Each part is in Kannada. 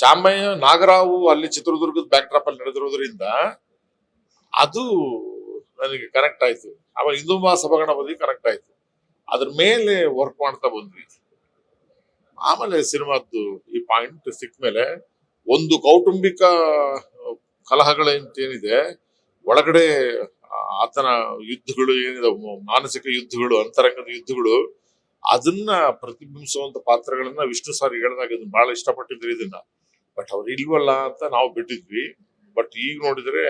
ಚಾಮಯ್ಯ ನಾಗರಾವು ಅಲ್ಲಿ ಚಿತ್ರದುರ್ಗದ ಬ್ಯಾಕ್ ಡ್ರಾಪ್ ಅಲ್ಲಿ ನಡೆದಿರೋದ್ರಿಂದ ಅದು ನನಗೆ ಕನೆಕ್ಟ್ ಆಯ್ತು. ಆಮೇಲೆ ಹಿಂದೂ ಮಹಾಸಭಾಗಣ ಬಗ್ಗೆ ಕನೆಕ್ಟ್ ಆಯ್ತು. ಅದ್ರ ಮೇಲೆ ವರ್ಕ್ ಮಾಡ್ತಾ ಬಂದ್ವಿ. ಆಮೇಲೆ ಸಿನಿಮಾದ್ದು ಈ ಪಾಯಿಂಟ್ ಸಿಕ್ಕ ಮೇಲೆ ಒಂದು ಕೌಟುಂಬಿಕ ಕಲಹಗಳೇನಿದೆ ಒಳಗಡೆ, ಆತನ ಯುದ್ಧಗಳು ಏನಿದೆ, ಮಾನಸಿಕ ಯುದ್ಧಗಳು, ಅಂತರಂಗದ ಯುದ್ಧಗಳು, ಅದನ್ನ ಪ್ರತಿಬಿಂಬಿಸುವಂತ ಪಾತ್ರಗಳನ್ನ ವಿಷ್ಣು ಸಾರ್ ಹೇಳಿದಾಗ ಇದನ್ನ ಬಹಳ ಇಷ್ಟಪಟ್ಟಿದ್ರು ಇದನ್ನ. ಬಟ್ ಅವ್ರು ಇಲ್ವಲ್ಲ ಅಂತ ನಾವು ಬಿಟ್ಟಿದ್ವಿ. ಬಟ್ ಈಗ ನೋಡಿದ್ರೆ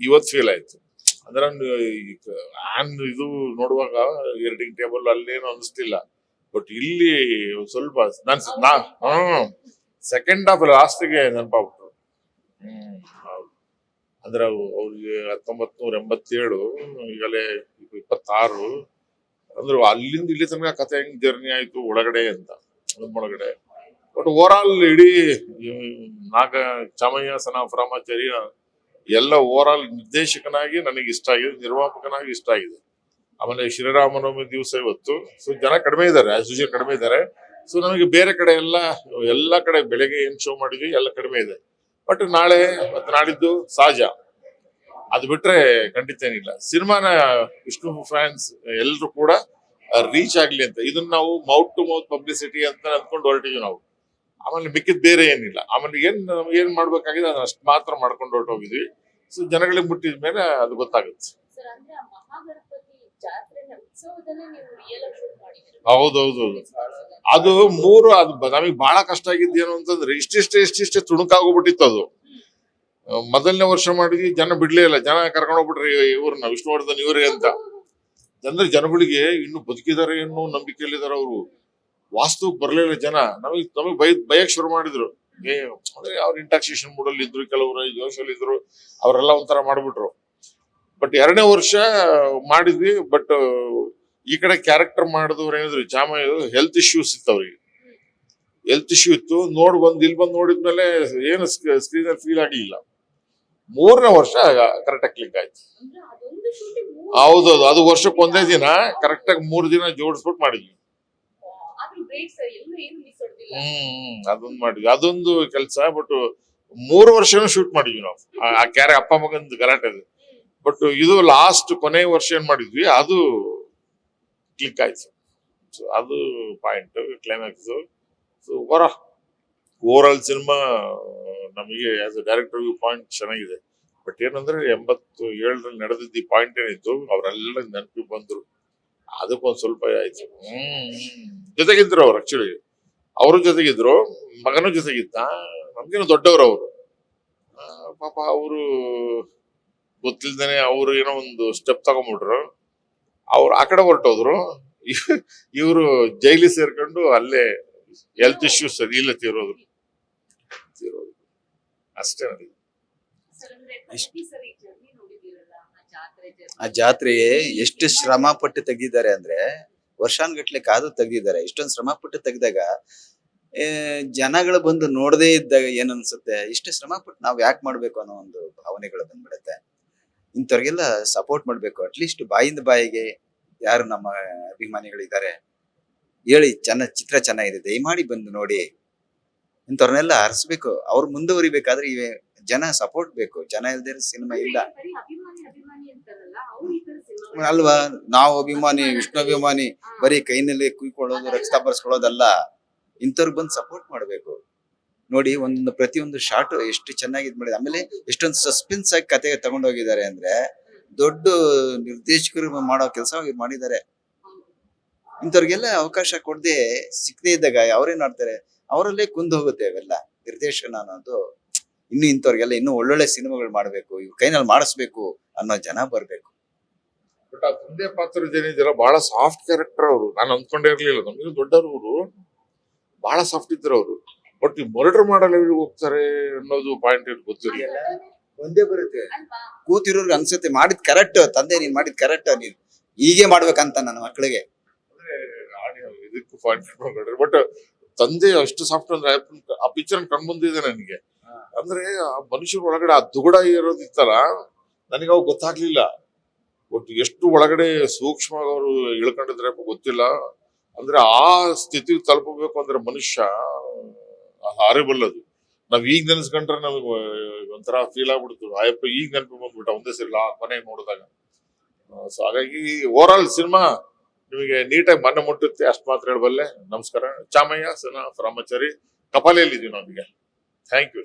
ಇವತ್ ಫೀಲ್ ಆಯ್ತು. ಅಂದ್ರೆ ಇದು ನೋಡುವಾಗ ಎಡಿಟಿಂಗ್ ಟೇಬಲ್ ಅಲ್ಲೇನು ಅನಿಸ್ತಿಲ್ಲ. ಬಟ್ ಇಲ್ಲಿ ಸ್ವಲ್ಪ ಸೆಕೆಂಡ್ ಹಾಫ್ ಲಾಸ್ಟ್ಗೆ ನೆನಪಾಗ್ಬಿಟ್ರು. ಅಂದ್ರೆ ಅವ್ರಿಗೆ 1987, ಈಗಲೇ 26. ಅಂದ್ರೆ ಅಲ್ಲಿಂದ ಇಲ್ಲಿ ತನಕ ಕಥೆ ಹೆಂಗ್ ಜರ್ನಿ ಆಯ್ತು ಒಳಗಡೆ ಅಂತ, ಒಳಗಡೆ. ಬಟ್ ಓವರ್ ಆಲ್ ಇಡೀ ಚಾಮಯ್ಯ ಸನ್ ಆಫ್ ರಾಮಾಚಾರ್ಯ ಎಲ್ಲ ಓವರ್ ಆಲ್ ನಿರ್ದೇಶಕನಾಗಿ ನನಗೆ ಇಷ್ಟ ಆಗಿದೆ, ನಿರ್ಮಾಪಕನಾಗಿ ಇಷ್ಟ ಆಗಿದೆ. ಆಮೇಲೆ ಶ್ರೀರಾಮನವಮಿ ದಿವಸ ಇವತ್ತು ಸೊ ಜನ ಕಡಿಮೆ ಇದ್ದಾರೆ, ಆಸ್ ಕಡಿಮೆ ಇದ್ದಾರೆ. ಸೊ ನಮಗೆ ಬೇರೆ ಕಡೆ ಎಲ್ಲ ಕಡೆ ಬೆಳಗ್ಗೆ ಏನ್ ಶೋ ಮಾಡಿದ್ವಿ ಎಲ್ಲ ಕಡಿಮೆ ಇದೆ. ಬಟ್ ನಾಳೆ ಮತ್ತೆ ನಾಡಿದ್ದು ಸಹಜ. ಅದು ಬಿಟ್ರೆ ಖಂಡಿತ ಏನಿಲ್ಲ. ಸಿನಿಮಾನ ವಿಷ್ಣು ಫ್ಯಾನ್ಸ್ ಎಲ್ರು ಕೂಡ ರೀಚ್ ಆಗ್ಲಿ ಅಂತ ಇದನ್ನ ನಾವು ಮೌತ್ ಟು ಮೌತ್ ಪಬ್ಲಿಸಿಟಿ ಅಂತ ಅಂದ್ಕೊಂಡು ಹೊರಟಿದ್ವಿ ನಾವು. ಆಮೇಲೆ ಮಿಕ್ಕಿದ್ ಬೇರೆ ಏನಿಲ್ಲ. ಆಮೇಲೆ ಏನ್ ಮಾಡ್ಬೇಕಾಗಿದೆ ಅದನ್ನ ಅಷ್ಟು ಮಾತ್ರ ಮಾಡ್ಕೊಂಡು ಹೊರಟೋಗಿದ್ವಿ. ಸೊ ಜನಗಳಿಗೆ ಮುಟ್ಟಿದ ಮೇಲೆ ಅದು ಗೊತ್ತಾಗುತ್ತೆ. ಹೌದೌದು. ಅದು ನಮಗೆ ಬಹಳ ಕಷ್ಟ ಆಗಿದ್ದು ಏನು ಅಂತಂದ್ರೆ ಇಷ್ಟಿಷ್ಟೇ ತುಣುಕಾಗೋಗ್ಬಿಟ್ಟಿತ್ತು ಅದು. ಮೊದಲನೇ ವರ್ಷ ಮಾಡಿದ್ವಿ, ಜನ ಬಿಡ್ಲೇ ಇಲ್ಲ. ಜನ ಕರ್ಕೊಂಡು ಹೋಗ್ಬಿಟ್ರಿ ಇವ್ರನ್ನ ವಿಷ್ಣುವರ್ಧನ್ ಇವ್ರಿಗೆ ಅಂತ. ಅಂದ್ರೆ ಜನಗಳಿಗೆ ಇನ್ನು ಬದುಕಿದಾರೆ ಇನ್ನೂ ನಂಬಿಕೆಯಲ್ಲಿದ್ದಾರೆ ಅವರು. ವಾಸ್ತವಕ್ಕೆ ಬರ್ಲಿಲ್ಲ ಜನ. ನಮಗೆ ಬಯಕ್ ಶುರು ಮಾಡಿದ್ರು. ಅಂದ್ರೆ ಅವ್ರ ಇಂಟಾಕ್ಸಿಯೇಷನ್ ಮೂಡಲ್ಲಿ ಇದ್ರು, ಕೆಲವರು ಜೋಶಲ್ಲಿ ಇದ್ರು, ಅವರೆಲ್ಲ ಒಂಥರ ಮಾಡ್ಬಿಟ್ರು. ಬಟ್ 2ನೇ ವರ್ಷ ಮಾಡಿದ್ವಿ. ಬಟ್ ಈ ಕಡೆ ಕ್ಯಾರೆಕ್ಟರ್ ಮಾಡಿದವ್ರು ಏನಿದ್ರು ಚಾಮಯ್ಯ ಹೆಲ್ತ್ ಇಶ್ಯೂಸ್ ಇತ್ತು ಅವ್ರಿಗೆ. ಹೆಲ್ತ್ ಇಶ್ಯೂ ಇತ್ತು. ಇಲ್ಲಿ ಬಂದು ನೋಡಿದ್ಮೇಲೆ ಏನು ಸ್ಕ್ರೀನ್ ಅಲ್ಲಿ ಫೀಲ್ ಆಗ್ಲಿಲ್ಲ. 3ನೇ ವರ್ಷ ಕರೆಕ್ಟಾಗಿ ಕ್ಲಿಕ್ ಆಯ್ತು. ಹೌದೌದು. ಅದು ವರ್ಷಕ್ಕೆ ಒಂದೇ ದಿನ ಕರೆಕ್ಟಾಗಿ 3 ದಿನ ಜೋಡಿಸ್ಬಿಟ್ಟು ಮಾಡಿದ್ವಿ. ಅದೊಂದು ಮಾಡಿದ್ವಿ. ಅದೊಂದು ಕೆಲಸ. ಬಟ್ 3 ವರ್ಷನೂ ಶೂಟ್ ಮಾಡಿದ್ವಿ ನಾವು ಆ ಅಪ್ಪ ಮಗಂದು ಗಲಾಟೆ. ಬಟ್ ಇದು ಲಾಸ್ಟ್ ಕೊನೆ ವರ್ಷ ಏನ್ ಮಾಡಿದ್ವಿ ಅದು ಕ್ಲಿಕ್ ಆಯ್ತು. ಸೊ ಅದು point climax. So overall cinema ನಮಗೆ as a director view point ಚೆನ್ನಾಗಿದೆ. ಬಟ್ ಏನಂದ್ರೆ 87ರಲ್ಲಿ ನಡೆದಿದ್ದ ಈ ಪಾಯಿಂಟ್ ಏನಿತ್ತು ಅವರೆಲ್ಲ ನೆನಪಿಗೆ ಬಂದ್ರು. ಅದಕ್ಕೊಂದ್ ಸ್ವಲ್ಪ ಆಯ್ತು. ಜೊತೆಗಿದ್ರು ಅವ್ರು. ಆಕ್ಚುಲಿ ಅವರು ಜೊತೆಗಿದ್ರು, ಮಗನೂ ಜೊತೆಗಿದ್ದ. ನಮ್ಗೇನು ದೊಡ್ಡವರು ಅವರು. ಪಾಪ ಅವರು ಗೊತ್ತಿಲ್ದೇನೆ ಅವ್ರು ಏನೋ ಒಂದು ಸ್ಟೆಪ್ ತಗೊಂಡ್ಬಿಟ್ರು. ಅವ್ರು ಆ ಕಡೆ ಹೊರಟೋದ್ರು. ಇವರು ಜೈಲಿ ಸೇರ್ಕೊಂಡು ಅಲ್ಲೇ ಹೆಲ್ತ್ ಇಶ್ಯೂಸ್ ಇಲ್ಲ ತೀರೋದು ಅಷ್ಟೇ. ಆ ಜಾತ್ರೆಗೆ ಎಷ್ಟು ಶ್ರಮ ಪಟ್ಟು ತೆಗ್ದಿದ್ದಾರೆ ಅಂದ್ರೆ ವರ್ಷಾನ್ಗಟ್ಲೆ ಕಾದು ತೆಗ್ದಿದ್ದಾರೆ. ಇಷ್ಟೊಂದು ಶ್ರಮ ಪಟ್ಟು ತೆಗ್ದಾಗ ಜನಗಳು ಬಂದು ನೋಡದೇ ಇದ್ದಾಗ ಏನ್ ಅನ್ಸುತ್ತೆ, ಇಷ್ಟು ಶ್ರಮ ಪಟ್ಟು ನಾವ್ ಯಾಕೆ ಮಾಡ್ಬೇಕು ಅನ್ನೋ ಒಂದು ಭಾವನೆಗಳು ಬಂದ್ಬಿಡುತ್ತೆ. ಇಂಥವ್ರಿಗೆಲ್ಲ ಸಪೋರ್ಟ್ ಮಾಡ್ಬೇಕು. ಅಟ್ಲೀಸ್ಟ್ ಬಾಯಿಂದ ಬಾಯಿಗೆ ಯಾರು ನಮ್ಮ ಅಭಿಮಾನಿಗಳಿದ್ದಾರೆ ಹೇಳಿ ಚಿತ್ರ ಚೆನ್ನಾಗಿದೆ, ದಯಮಾಡಿ ಬಂದು ನೋಡಿ, ಇಂಥವ್ರನ್ನೆಲ್ಲ ಹರಿಸ್ಬೇಕು. ಅವ್ರು ಮುಂದುವರಿಬೇಕಾದ್ರೆ ಜನ ಸಪೋರ್ಟ್ ಬೇಕು. ಜನ ಇಲ್ದೇ ಸಿನಿಮಾ ಇಲ್ಲ ಅಲ್ವಾ. ನಾವು ಅಭಿಮಾನಿ, ವಿಷ್ಣು ಅಭಿಮಾನಿ, ಬರೀ ಕೈನಲ್ಲಿ ಕುಯ್ಕೊಳ್ಳೋದು, ರಕ್ತ ಬರ್ಸ್ಕೊಳ್ಳೋದಲ್ಲ. ಇಂಥವ್ರಿಗೆ ಬಂದು ಸಪೋರ್ಟ್ ಮಾಡ್ಬೇಕು. ನೋಡಿ ಪ್ರತಿಯೊಂದು ಶಾರ್ಟ್ ಎಷ್ಟು ಚೆನ್ನಾಗಿ ಇದ್ ಮಾಡಿದೆ. ಆಮೇಲೆ ಎಷ್ಟೊಂದು ಸಸ್ಪೆನ್ಸ್ ಆಗಿ ಕತೆ ತಗೊಂಡೋಗಿದ್ದಾರೆ ಅಂದ್ರೆ ದೊಡ್ಡ ನಿರ್ದೇಶಕರು ಮಾಡೋ ಕೆಲಸ ಮಾಡಿದ್ದಾರೆ. ಇಂಥವ್ರಿಗೆಲ್ಲ ಅವಕಾಶ ಕೊಡದೆ ಸಿಕ್ಕದೇ ಇದ್ದಾಗ ಅವ್ರೇನ್ ಮಾಡ್ತಾರೆ, ಅವರಲ್ಲೇ ಕುಂದು ಹೋಗುತ್ತೆ ಅವೆಲ್ಲ. ನಿರ್ದೇಶನ ಅನ್ನೋದು ಇಂಥವ್ರಿಗೆಲ್ಲ ಇನ್ನೂ ಒಳ್ಳೊಳ್ಳೆ ಸಿನಿಮಾಗಳು ಮಾಡ್ಬೇಕು, ಇವ್ ಕೈನಲ್ಲಿ ಮಾಡಿಸ್ಬೇಕು ಅನ್ನೋ ಜನ ಬರ್ಬೇಕು. ಬಟ್ ಆ ತಂದೆ ಪಾತ್ರ ಏನಿದೆಯಲ್ಲ ಬಹಳ ಸಾಫ್ಟ್ ಕ್ಯಾರೆಕ್ಟರ್ ಅವರು. ನಾನು ಅಂದ್ಕೊಂಡೇ ಇರ್ಲಿಲ್ಲ. ನಮ್ಗೆ ದೊಡ್ಡವರು ಬಹಳ ಸಾಫ್ಟ್ ಇದ್ರು ಅವರು. ಬಟ್ ಈ ಮರ್ಡರ್ ಮಾಡಲ್ಲ ಹೋಗ್ತಾರೆ ಅನ್ನೋದು ಪಾಯಿಂಟ್ ಗೊತ್ತಿರಲಿಲ್ಲ. ಒಂದೇ ಬರುತ್ತೆ, ಕೂತಿರೋರ್ಗೆ ಅನ್ಸುತ್ತೆ ಮಾಡಿದ್ ಕರೆಕ್ಟ್, ತಂದೆ ನೀನ್ ಮಾಡಿದ್ ಕರೆಕ್ಟ್, ನೀನ್ ಹೀಗೆ ಮಾಡ್ಬೇಕಂತ ನನ್ನ ಮಕ್ಕಳಿಗೆ. ಇದಕ್ಕೂ ಪಾಯಿಂಟ್. ಬಟ್ ತಂದೆ ಅಷ್ಟು ಸಾಫ್ಟ್ ಅಂದ್ರೆ ಆ ಪಿಕ್ಚರ್ ಕಣ್ಬಂದಿದೆ ನನಗೆ. ಅಂದ್ರೆ ಆ ಮನುಷ್ಯರ ಒಳಗಡೆ ಆ ದುಗುಡ ಇರೋದಿತ್ತಲ್ಲ, ನನಗೆ ಅವಾಗ ಗೊತ್ತಾಗ್ಲಿಲ್ಲ. ಒಟ್ಟು ಎಷ್ಟು ಒಳಗಡೆ ಸೂಕ್ಷ್ಮವಾಗಿ ಅವರು ಇಳ್ಕೊಂಡಿದ್ರೆ ಗೊತ್ತಿಲ್ಲ. ಅಂದ್ರೆ ಆ ಸ್ಥಿತಿಗೆ ತಲುಪಬೇಕು ಅಂದ್ರೆ ಮನುಷ್ಯ ಹಾರಿಬಲ್ ಅದು. ನಾವ್ ಈಗ ನೆನ್ಸ್ಕೊಂಡ್ರೆ ನಮಗ್ ಒಂಥರ ಫೀಲ್ ಆಗ್ಬಿಡ್ತು. ಆಯಪ್ಪ ಈಗ ನೆನಪು ಬಂದ್ಬಿಟ್ಟ ಒಂದೇ ಸರಿ ಕೊನೆ ನೋಡಿದಾಗ. ಸೊ ಹಾಗಾಗಿ ಓವರ್ ಆಲ್ ಸಿನಿಮಾ ನಿಮಗೆ ನೀಟಾಗಿ ಮನೆ ಮುಟ್ಟುತ್ತೆ, ಅಷ್ಟು ಮಾತ್ರ ಹೇಳಬಲ್ಲೆ. ನಮಸ್ಕಾರ. ಚಾಮಯ್ಯ ಸನ ಬ್ರಹ್ಮಚಾರಿ ಕಪಾಲೆಯಲ್ಲಿ ಇದೀವಿ ನಾವೀಗ. Thank you.